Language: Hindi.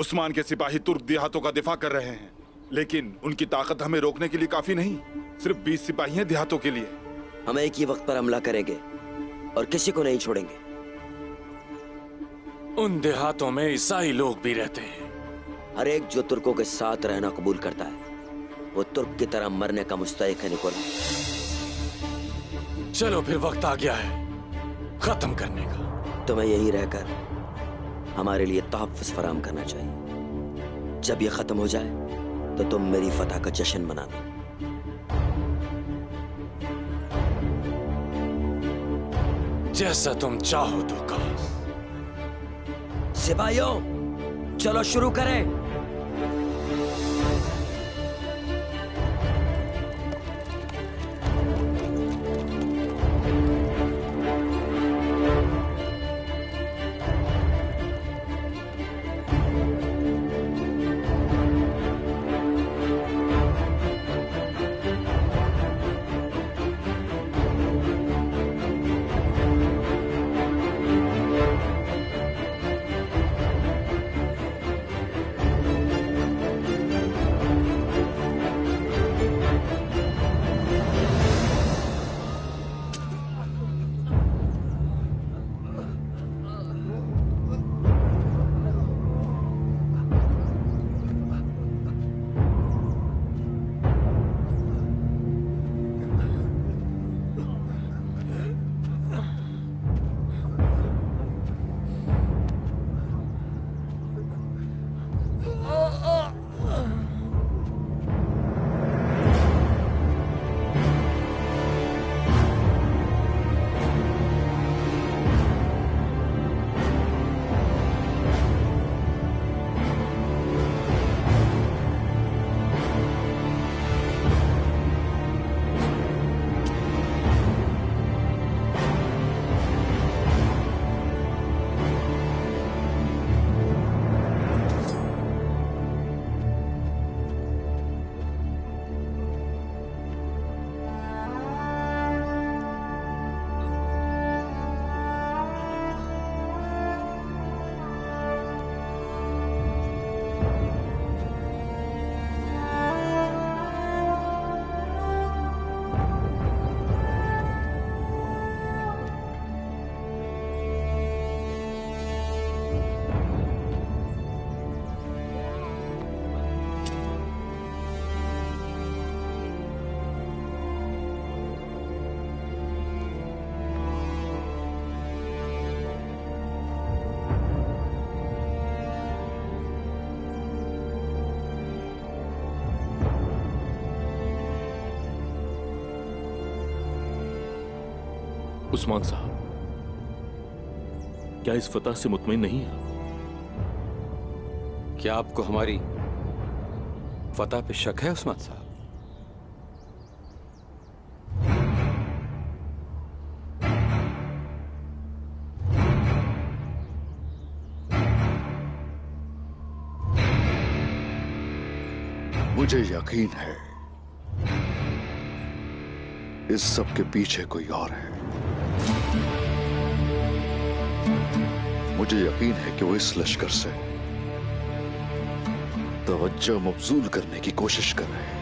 उस्मान के सिपाही तुर्क देहातों का दिफा कर रहे हैं, लेकिन उनकी ताकत हमें रोकने के लिए काफी नहीं। सिर्फ 20 सिपाही हैं देहातों के लिए। हम एक ही वक्त पर हमला करेंगे और किसी को नहीं छोड़ेंगे। उन देहातों में ईसाई लोग भी रहते हैं। हर एक जो तुर्कों के साथ रहना कबूल करता है वो तुर्क की तरह मरने का मुस्तहिक है निकोला। चलो फिर वक्त आ गया है खत्म करने का। तुम्हें यही रहकर हमारे लिए तहफ़्फ़ुज़ फराहम करना चाहिए। जब ये खत्म हो जाए तो तुम मेरी फतह का जश्न मनाना। जैसा तुम चाहो तो काश। सिपाहियों, चलो शुरू करें। उस्मान साहब, क्या इस फतह से मुतमईन नहीं है? क्या आपको हमारी फतह पे शक है उस्मान साहब? मुझे यकीन है इस सब के पीछे कोई और है। मुझे यकीन है कि वो इस लश्कर से तवज्जो मबजूल करने की कोशिश कर रहे हैं।